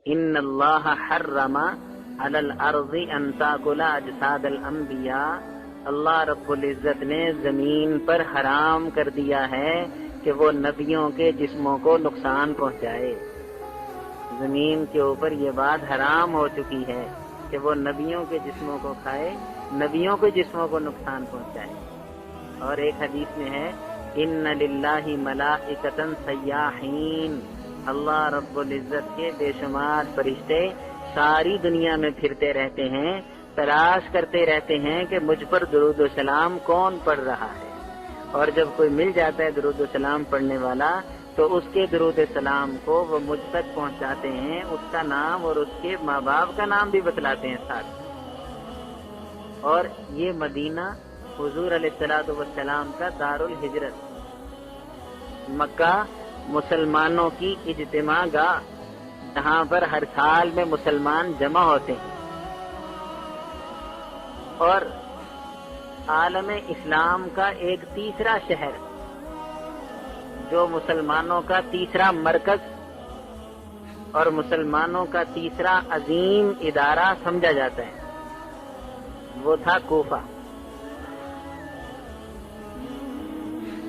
ان اللہ حرم علی الارض ان تاکل اجساد الانبیاء، اللہ رب العزت نے زمین پر حرام کر دیا ہے کہ وہ نبیوں کے جسموں کو نقصان پہنچائے۔ زمین کے اوپر یہ بات حرام ہو چکی ہے کہ وہ نبیوں کے جسموں کو کھائے، نبیوں کے جسموں کو نقصان پہنچائے۔ اور ایک حدیث میں ہے ان للہ ملائکۃ سیاحین، اللہ رب العزت کے بے شمار فرشتے ساری دنیا میں پھرتے رہتے ہیں، تلاش کرتے رہتے ہیں کہ مجھ پر درود و سلام کون پڑھ رہا ہے، اور جب کوئی مل جاتا ہے درود و سلام پڑھنے والا تو اس کے درود سلام کو وہ مجھ تک پہنچاتے ہیں، اس کا نام اور اس کے ماں باپ کا نام بھی بتلاتے ہیں ساتھ۔ اور یہ مدینہ حضور علیہ الصلوۃ والسلام کا دار الہجرت، مکہ مسلمانوں کی اجتماع گاہ، جہاں پر ہر سال میں مسلمان جمع ہوتے ہیں، اور عالم اسلام کا ایک تیسرا شہر جو مسلمانوں کا تیسرا مرکز اور مسلمانوں کا تیسرا عظیم ادارہ سمجھا جاتا ہے، وہ تھا کوفہ۔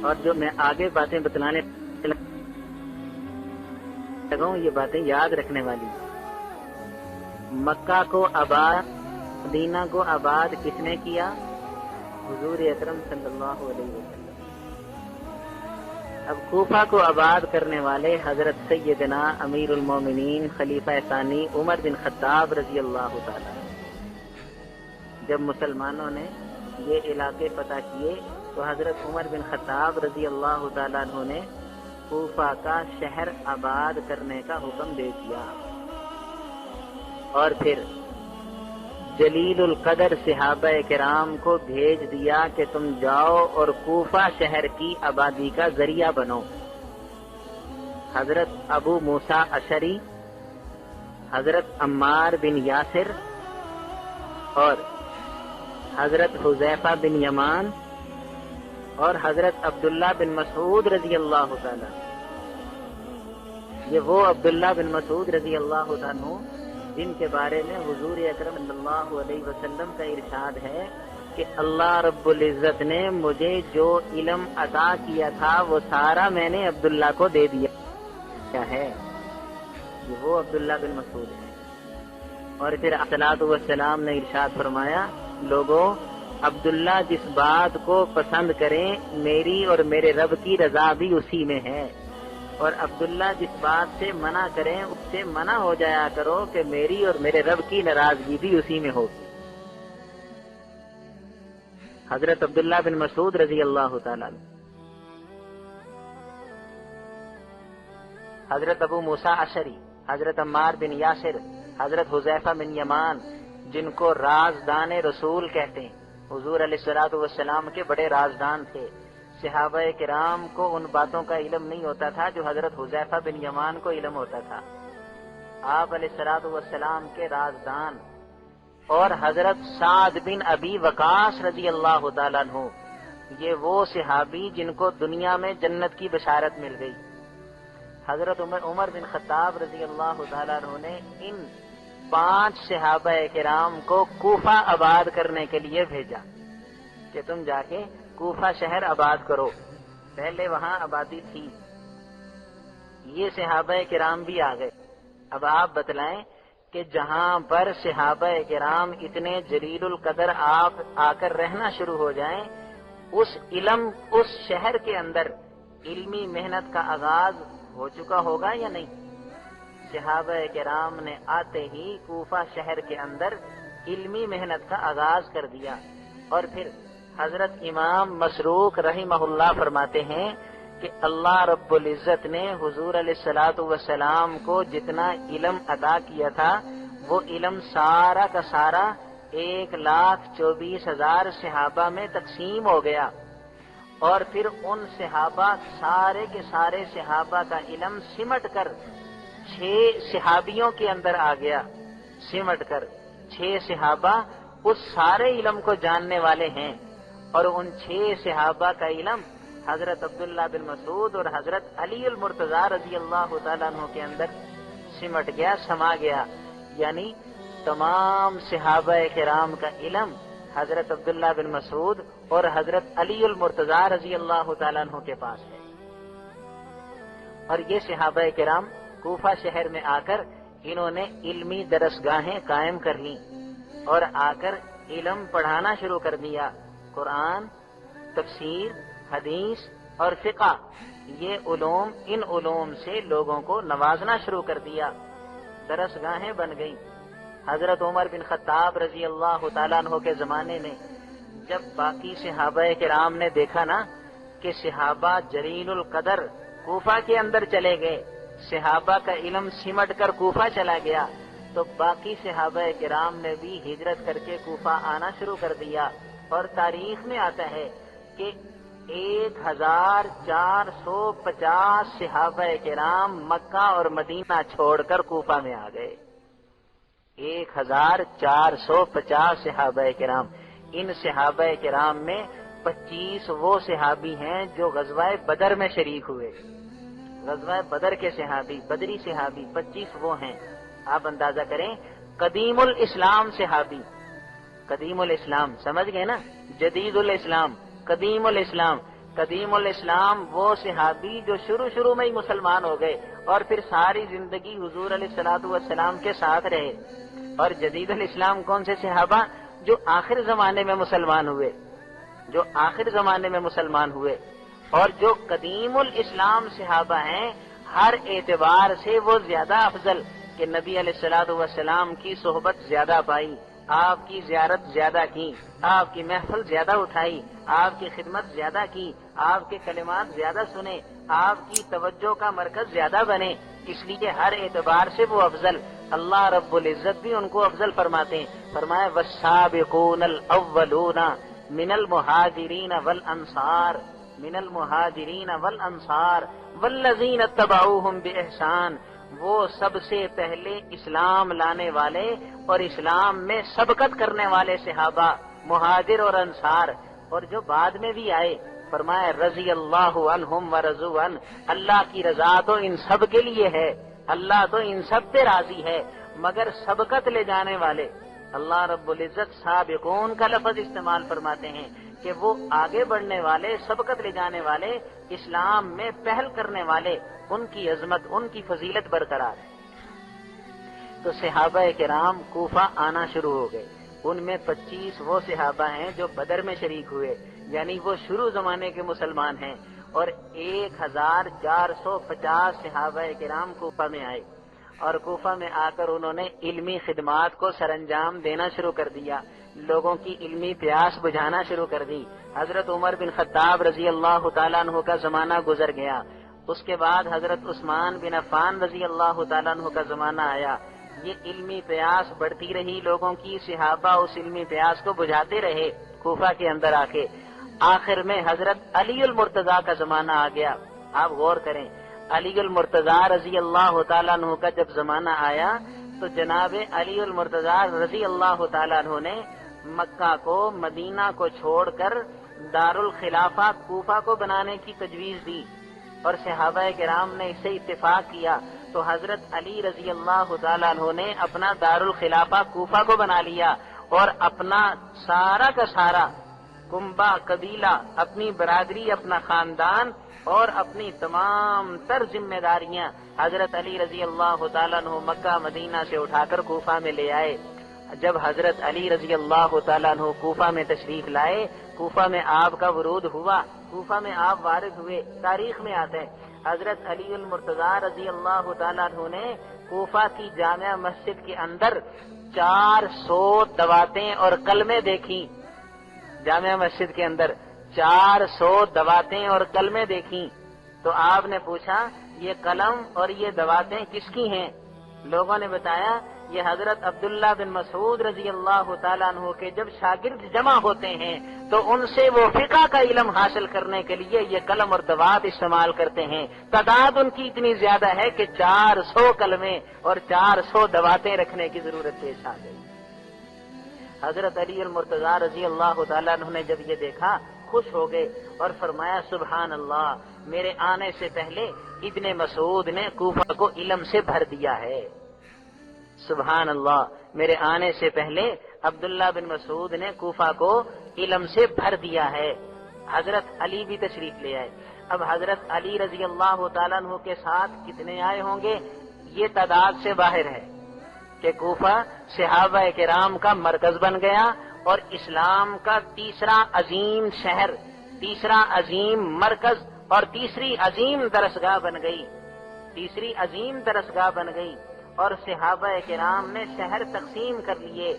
اور جو میں آگے باتیں بتلانے لگا ہوں یہ باتیں یاد رکھنے والی۔ مکہ کو آباد، مدینہ کو آباد کس نے کیا؟ حضور اکرم صلی اللہ علیہ وسلم۔ اب کوفہ کو آباد کرنے والے حضرت سیدنا امیر المومنین خلیفہ ثانی عمر بن خطاب رضی اللہ تعالی۔ جب مسلمانوں نے یہ علاقے فتح کیے تو حضرت عمر بن خطاب رضی اللہ تعالیٰ عنہ نے کوفہ کا شہر آباد کرنے کا حکم دے دیا، اور پھر جلیل القدر صحابہ کرام کو بھیج دیا کہ تم جاؤ اور کوفہ شہر کی آبادی کا ذریعہ بنو۔ حضرت ابو موسیٰ اشعری، حضرت عمار بن یاسر اور حضرت حذیفہ بن یمان اور حضرت عبداللہ بن مسعود رضی اللہ تعالیٰ، یہ وہ عبداللہ بن مسعود رضی اللہ تعالیٰ جن کے بارے میں حضور اکرم صلی اللہ علیہ وسلم کا ارشاد ہے کہ اللہ رب العزت نے مجھے جو علم عطا کیا تھا وہ سارا میں نے عبداللہ کو دے دیا کیا ہے، یہ وہ عبداللہ بن مسعود ہے۔ اور پھر الصلوۃ والسلام نے ارشاد فرمایا، لوگوں عبداللہ جس بات کو پسند کریں میری اور میرے رب کی رضا بھی اسی میں ہے، اور عبداللہ جس بات سے منع کریں اس سے منع ہو جایا کرو کہ میری اور میرے رب کی ناراضگی بھی اسی میں ہوگی۔ حضرت عبداللہ بن مسعود رضی اللہ تعالیٰ، حضرت ابو موسیٰ اشعری، حضرت عمار بن یاسر، حضرت حذیفہ بن یمان، جن کو رازدان رسول کہتے ہیں، حضور علیہ الصلوۃ والسلام کے بڑے رازدان تھے۔ صحابہ کرام کو ان باتوں کا علم نہیں ہوتا تھا جو حضرت حذیفہ بن یمان کو علم ہوتا تھا۔ آپ علیہ الصلوۃ والسلام کے رازدان، اور حضرت سعد بن ابی وقاص رضی اللہ تعالیٰ عنہ، یہ وہ صحابی جن کو دنیا میں جنت کی بشارت مل گئی۔ حضرت عمر بن خطاب رضی اللہ تعالیٰ عنہ نے ان 5 صحابہ کرام کو کوفہ آباد کرنے کے لیے بھیجا کہ تم جا کے کوفہ شہر آباد کرو، پہلے وہاں آبادی تھی۔ یہ صحابہ کرام بھی آ گئے۔ اب آپ بتلائیں کہ جہاں پر صحابہ کرام اتنے جلیل القدر آپ آ کر رہنا شروع ہو جائیں، اس شہر کے اندر علمی محنت کا آغاز ہو چکا ہوگا یا نہیں؟ صحابہ کرام نے آتے ہی کوفہ شہر کے اندر علمی محنت کا آغاز کر دیا۔ اور پھر حضرت امام مسروق رحمہ اللہ فرماتے ہیں کہ اللہ رب العزت نے حضور علیہ الصلوۃ والسلام کو جتنا علم عطا کیا تھا وہ علم سارا کا سارا 1,24,000 صحابہ میں تقسیم ہو گیا، اور پھر ان صحابہ سارے کے سارے صحابہ کا علم سمٹ کر 6 صحابیوں کے اندر آ گیا، سمٹ کر 6 صحابہ اس سارے علم کو جاننے والے ہیں، اور ان 6 صحابہ کا علم حضرت عبداللہ بن مسعود اور حضرت علی المرتضیٰ رضی اللہ تعالیٰ عنہ کے اندر سمٹ گیا، سما گیا، یعنی تمام صحابہ کرام کا علم حضرت عبداللہ بن مسعود اور حضرت علی المرتضیٰ رضی اللہ تعالیٰ عنہ کے پاس ہے۔ اور یہ صحابہ کرام کوفہ شہر میں آ کر انہوں نے علمی درسگاہیں قائم کر لیں اور آ کر علم پڑھانا شروع کر دیا۔ قرآن، تفسیر، حدیث اور فقہ، یہ علوم، ان علوم سے لوگوں کو نوازنا شروع کر دیا، درسگاہیں بن گئیں۔ حضرت عمر بن خطاب رضی اللہ تعالیٰ عنہ کے زمانے میں جب باقی صحابہ کرام نے دیکھا نا کہ صحابہ جلیل القدر کوفہ کے اندر چلے گئے، صحابہ کا علم سمٹ کر کوفہ چلا گیا، تو باقی صحابہ کرام نے بھی ہجرت کر کے کوفہ آنا شروع کر دیا۔ اور تاریخ میں آتا ہے کہ 1450 صحابہ کرام مکہ اور مدینہ چھوڑ کر کوفہ میں آ گئے۔ 1450 صحابہ کرام، ان صحابہ کرام میں 25 وہ صحابی ہیں جو غزوہ بدر میں شریک ہوئے، غزوہ بدر کے صحابی، بدری صحابی 25 وہ ہیں۔ آپ اندازہ کریں، قدیم الاسلام صحابی، قدیم الاسلام سمجھ گئے نا، جدید الاسلام، قدیم الاسلام، قدیم الاسلام وہ صحابی جو شروع میں ہی مسلمان ہو گئے اور پھر ساری زندگی حضور علیہ الصلوۃ والسلام کے ساتھ رہے۔ اور جدید الاسلام کون سے صحابہ؟ جو آخر زمانے میں مسلمان ہوئے، جو آخر زمانے میں مسلمان ہوئے۔ اور جو قدیم الاسلام صحابہ ہیں، ہر اعتبار سے وہ زیادہ افضل کہ نبی علیہ الصلوۃ والسلام کی صحبت زیادہ پائی، آپ کی زیارت زیادہ کی، آپ کی محفل زیادہ اٹھائی، آپ کی خدمت زیادہ کی، آپ کے کلمات زیادہ سنے، آپ کی توجہ کا مرکز زیادہ بنے، اس لیے ہر اعتبار سے وہ افضل۔ اللہ رب العزت بھی ان کو افضل فرماتے ہیں، فرمایا والسابقون الاولون من المہاجرین والانصار، من المہاجرین والانصار والذین اتبعوہم باحسان، وہ سب سے پہلے اسلام لانے والے اور اسلام میں سبقت کرنے والے صحابہ، مہاجر اور انصار، اور جو بعد میں بھی آئے، فرمایا رضی اللہ عنہم ورضوا عنہ، اللہ کی رضا تو ان سب کے لیے ہے، اللہ تو ان سب پہ راضی ہے، مگر سبقت لے جانے والے، اللہ رب العزت سابقون کا لفظ استعمال فرماتے ہیں کہ وہ آگے بڑھنے والے، سبقت لے جانے والے، اسلام میں پہل کرنے والے، ان کی عظمت، ان کی فضیلت برقرار ہے۔ تو صحابہ کرام کوفہ آنا شروع ہو گئے، ان میں 25 وہ صحابہ ہیں جو بدر میں شریک ہوئے، یعنی وہ شروع زمانے کے مسلمان ہیں، اور 1450 صحابہ کرام کوفہ میں آئے، اور کوفہ میں آ کر انہوں نے علمی خدمات کو سر انجام دینا شروع کر دیا، لوگوں کی علمی پیاس بجھانا شروع کر دی۔ حضرت عمر بن خطاب رضی اللہ تعالیٰ عنہ کا زمانہ گزر گیا، اس کے بعد حضرت عثمان بن عفان رضی اللہ تعالیٰ عنہ کا زمانہ آیا، یہ علمی پیاس بڑھتی رہی لوگوں کی، صحابہ اس علمی پیاس کو بجھاتے رہے کوفہ کے اندر آ کے، آخر میں حضرت علی المرتضیٰ کا زمانہ آ گیا۔ آپ غور کریں، علی المرتضیٰ رضی اللہ تعالیٰ عنہ کا جب زمانہ آیا تو جناب علی المرتضیٰ رضی اللہ تعالیٰ عنہ نے مکہ کو، مدینہ کو چھوڑ کر دارالخلافہ کوفہ کو بنانے کی تجویز دی، اور صحابہ کرام نے اس سے اتفاق کیا، تو حضرت علی رضی اللہ تعالیٰ عنہ نے اپنا دارالخلافہ کوفہ کو بنا لیا، اور اپنا سارا کا سارا کنبہ، قبیلہ، اپنی برادری، اپنا خاندان اور اپنی تمام تر ذمہ داریاں حضرت علی رضی اللہ تعالیٰ عنہ مکہ مدینہ سے اٹھا کر کوفہ میں لے آئے۔ جب حضرت علی رضی اللہ تعالیٰ عنہ کوفہ میں تشریف لائے، کوفہ میں آپ کا ورود ہوا، کوفہ میں آپ وارد ہوئے، تاریخ میں آتا ہے حضرت علی المرتضیٰ رضی اللہ تعالیٰ عنہ نے کوفہ کی جامع مسجد کے اندر 400 دواتیں اور کلمے دیکھی، جامع مسجد کے اندر 400 دواتیں اور کلمے دیکھیں، تو آپ نے پوچھا یہ قلم اور یہ دواتیں کس کی ہیں؟ لوگوں نے بتایا یہ حضرت عبداللہ بن مسعود رضی اللہ تعالیٰ عنہ کے جب شاگرد جمع ہوتے ہیں تو ان سے وہ فقہ کا علم حاصل کرنے کے لیے یہ قلم اور دوات استعمال کرتے ہیں، تعداد ان کی اتنی زیادہ ہے کہ 400 کلمے اور 400 دواتیں رکھنے کی ضرورت پیش آ گئی۔ حضرت علی المرتضیٰ رضی اللہ تعالیٰ عنہ نے جب یہ دیکھا خوش ہو گئے اور فرمایا سبحان اللہ، میرے آنے سے پہلے ابن مسعود نے کوفہ کو علم سے بھر دیا ہے۔ سبحان اللہ، میرے آنے سے پہلے عبداللہ بن مسعود نے کوفہ کو علم سے بھر دیا ہے۔ حضرت علی بھی تشریف لے آئے۔ اب حضرت علی رضی اللہ تعالیٰ عنہ کے ساتھ کتنے آئے ہوں گے یہ تعداد سے باہر ہے کہ کوفہ صحابہ کرام کا مرکز بن گیا اور اسلام کا تیسرا عظیم شہر، تیسرا عظیم مرکز اور تیسری عظیم درسگاہ بن گئی، تیسری عظیم درسگاہ بن گئی، اور صحابہ کرام نے شہر تقسیم کر لیے۔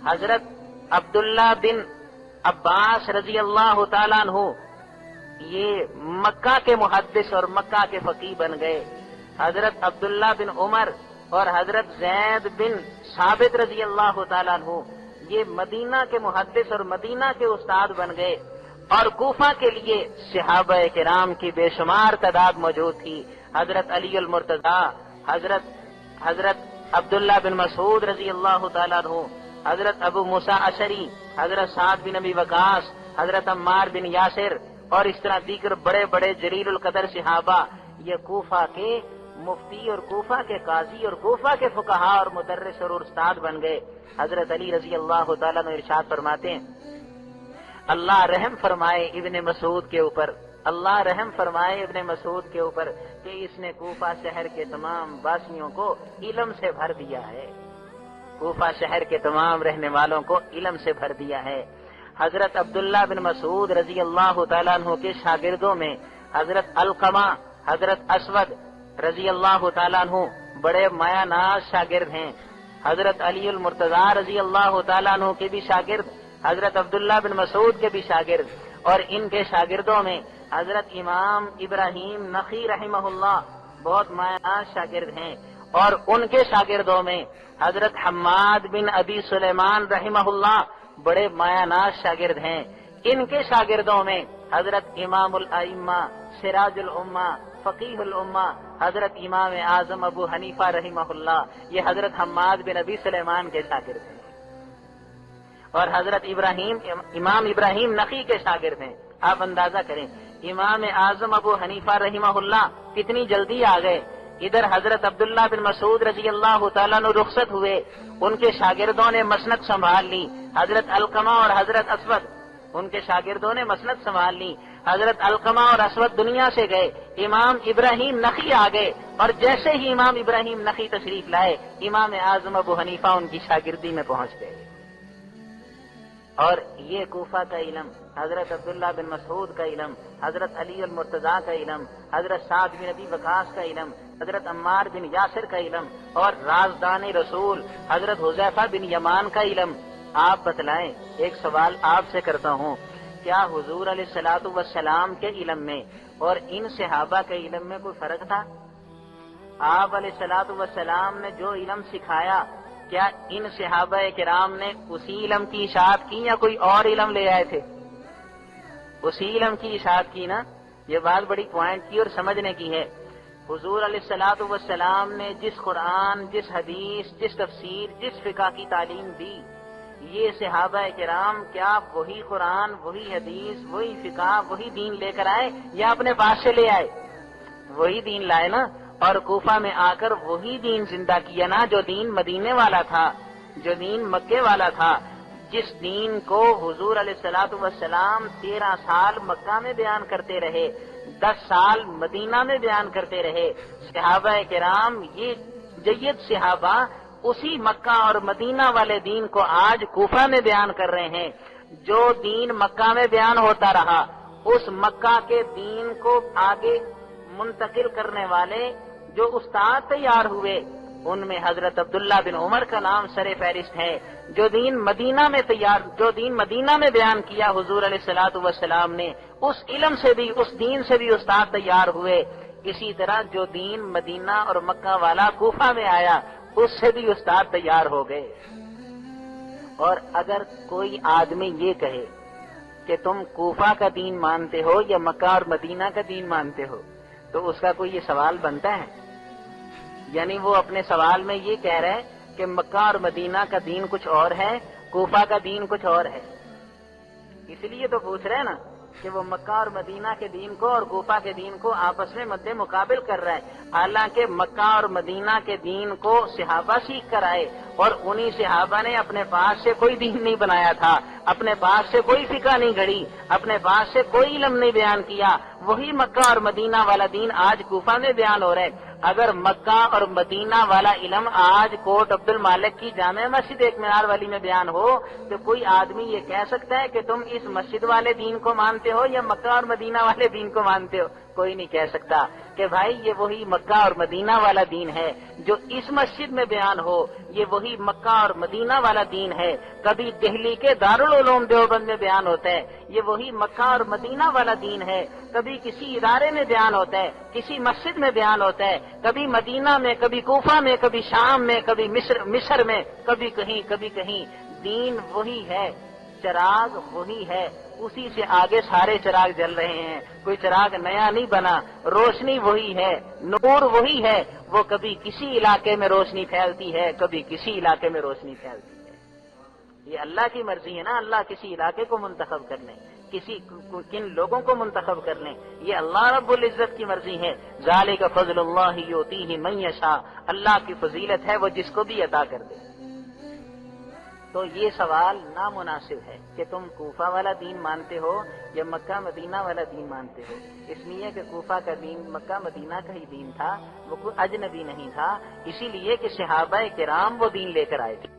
حضرت عبداللہ بن عباس رضی اللہ تعالیٰ عنہ یہ مکہ کے محدث اور مکہ کے فقیہ بن گئے۔ حضرت عبداللہ بن عمر اور حضرت زید بن ثابت رضی اللہ تعالیٰ عنہ یہ مدینہ کے محدث اور مدینہ کے استاد بن گئے، اور کوفہ کے لیے صحابہ کرام کی بے شمار تعداد موجود تھی۔ حضرت علی المرتضیٰ، حضرت عبداللہ بن مسعود رضی اللہ تعالیٰ عنہ، حضرت ابو موسیٰ اشعری، حضرت سعد بن ابی وقاص، حضرت عمار بن یاسر، اور اس طرح دیگر بڑے بڑے جلیل القدر صحابہ یہ کوفہ کے مفتی اور کوفہ کے قاضی اور کوفہ کے فقہا اور مدرس اور استاد بن گئے۔ حضرت علی رضی اللہ تعالیٰ عنہ ارشاد فرماتے ہیں اللہ رحم فرمائے ابن مسعود کے اوپر، اللہ رحم فرمائے ابن مسعود کے اوپر کہ اس نے کوفہ شہر کے تمام باسیوں کو علم سے بھر دیا ہے، کوفہ شہر کے تمام رہنے والوں کو علم سے بھر دیا ہے۔ حضرت عبداللہ بن مسعود رضی اللہ تعالیٰ عنہ کے شاگردوں میں حضرت علقمہ، حضرت اسود رضی اللہ تعالیٰ عنہ بڑے مایہ ناز شاگرد ہیں۔ حضرت علی المرتضیٰ رضی اللہ تعالیٰ عنہ کے بھی شاگرد، حضرت عبداللہ بن مسعود کے بھی شاگرد، اور ان کے شاگردوں میں حضرت امام ابراہیم نخعی رحمہ اللہ بہت مایہ ناز شاگرد ہیں، اور ان کے شاگردوں میں حضرت حماد بن ابی سلیمان رحمہ اللہ بڑے مایہ ناز شاگرد ہیں۔ ان کے شاگردوں میں حضرت امام الائمہ، سراج الامہ، فقیہ الامہ، حضرت امام اعظم ابو حنیفہ رحمہ اللہ یہ حضرت حماد بن ابی سلیمان کے شاگرد ہیں، اور حضرت امام ابراہیم نخعی کے شاگرد ہیں۔ آپ اندازہ کریں امام اعظم ابو حنیفہ رحمہ اللہ کتنی جلدی آ گئے، ادھر حضرت عبداللہ بن مسعود رضی اللہ تعالیٰ عنہ رخصت ہوئے، ان کے شاگردوں نے مسند سنبھال لی، حضرت علقمہ اور حضرت اسود ان کے شاگردوں نے مسند سنبھال لی، حضرت علقمہ اور اسود دنیا سے گئے، امام ابراہیم نخعی آ گئے، اور جیسے ہی امام ابراہیم نخعی تشریف لائے امام اعظم ابو حنیفہ ان کی شاگردی میں پہنچ گئے۔ اور یہ کوفہ کا علم، حضرت عبداللہ بن مسعود کا علم، حضرت علی المرتضیٰ کا علم، حضرت سعد بن ابی وقاص کا علم، حضرت عمار بن یاسر کا علم، اور رازدان رسول حضرت حذیفہ بن یمان کا علم۔ آپ بتلائیں، ایک سوال آپ سے کرتا ہوں، کیا حضور علیہ الصلوۃ والسلام کے علم میں اور ان صحابہ کے علم میں کوئی فرق تھا؟ آپ علیہ الصلوۃ والسلام نے جو علم سکھایا کیا ان صحابہ کرام نے اسی علم کی اشاعت کی یا کوئی اور علم لے آئے تھے؟ اسی علم کی اشاعت کی نا، یہ بات بڑی پوائنٹ کی اور سمجھنے کی ہے۔ حضور علیہ الصلوۃ والسلام نے جس قرآن، جس حدیث، جس تفسیر، جس فقہ کی تعلیم دی، یہ صحابہ کرام کیا وہی قرآن، وہی حدیث، وہی فقہ، وہی دین لے کر آئے یا اپنے پاس سے لے آئے؟ وہی دین لائے نا، اور کوفہ میں آ کر وہی دین زندہ کیا نا جو دین مدینے والا تھا، جو دین مکے والا تھا، جس دین کو حضور علیہ الصلوۃ والسلام 13 سال مکہ میں بیان کرتے رہے، 10 سال مدینہ میں بیان کرتے رہے۔ صحابہ کرام یہ جید صحابہ اسی مکہ اور مدینہ والے دین کو آج کوفہ میں بیان کر رہے ہیں۔ جو دین مکہ میں بیان ہوتا رہا اس مکہ کے دین کو آگے منتقل کرنے والے جو استاد تیار ہوئے ان میں حضرت عبداللہ بن عمر کا نام سر فہرست ہے۔ جو دین مدینہ میں بیان کیا حضور علیہ الصلوۃ والسلام نے، اس علم سے بھی، اس دین سے بھی استاد تیار ہوئے۔ اسی طرح جو دین مدینہ اور مکہ والا کوفہ میں آیا اس سے بھی استاد تیار ہو گئے۔ اور اگر کوئی آدمی یہ کہے کہ تم کوفہ کا دین مانتے ہو یا مکہ اور مدینہ کا دین مانتے ہو تو اس کا کوئی یہ سوال بنتا ہے؟ یعنی وہ اپنے سوال میں یہ کہہ رہے ہیں کہ مکہ اور مدینہ کا دین کچھ اور ہے، کوفہ کا دین کچھ اور ہے، اس لیے تو پوچھ رہے ہیں نا کہ وہ مکہ اور مدینہ کے دین کو اور کوفہ کے دین کو آپس میں مد مقابل کر رہا ہے، حالانکہ مکہ اور مدینہ کے دین کو صحابہ سیکھ کر آئے، اور انہی صحابہ نے اپنے پاس سے کوئی دین نہیں بنایا تھا، اپنے پاس سے کوئی فقہ نہیں گھڑی، اپنے پاس سے کوئی علم نہیں بیان کیا۔ وہی مکہ اور مدینہ والا دین آج کوفہ میں بیان ہو رہا ہے۔ اگر مکہ اور مدینہ والا علم آج کوٹ عبد المالک کی جامع مسجد ایک مینار والی میں بیان ہو تو کوئی آدمی یہ کہہ سکتا ہے کہ تم اس مسجد والے دین کو مانتے ہو یا مکہ اور مدینہ والے دین کو مانتے ہو؟ کوئی نہیں کہہ سکتا کہ بھائی یہ وہی مکہ اور مدینہ والا دین ہے جو اس مسجد میں بیان ہو، یہ وہی مکہ اور مدینہ والا دین ہے کبھی دہلی کے دارالعلوم دیوبند میں بیان ہوتا ہے، یہ وہی مکہ اور مدینہ والا دین ہے کبھی کسی ادارے میں بیان ہوتا ہے، کسی مسجد میں بیان ہوتا ہے، کبھی مدینہ میں، کبھی کوفہ میں، کبھی شام میں، کبھی مصر میں، کبھی کہیں دین وہی ہے، چراغ وہی ہے، اسی سے آگے سارے چراغ جل رہے ہیں، کوئی چراغ نیا نہیں بنا، روشنی وہی ہے، نور وہی ہے، وہ کبھی کسی علاقے میں روشنی پھیلتی ہے، کبھی کسی علاقے میں روشنی پھیلتی ہے۔ یہ اللہ کی مرضی ہے نا، اللہ کسی علاقے کو منتخب کر لیں، کن لوگوں کو منتخب کر لیں، یہ اللہ رب العزت کی مرضی ہے۔ ذالک فضل اللہ یؤتیہ من یشاء، اللہ کی فضیلت ہے وہ جس کو بھی عطا کر دے۔ تو یہ سوال نامناسب ہے کہ تم کوفہ والا دین مانتے ہو یا مکہ مدینہ والا دین مانتے ہو، اس لیے کہ کوفہ کا دین مکہ مدینہ کا ہی دین تھا، وہ کوئی اجنبی نہیں تھا، اسی لیے کہ صحابہ کرام وہ دین لے کر آئے تھے۔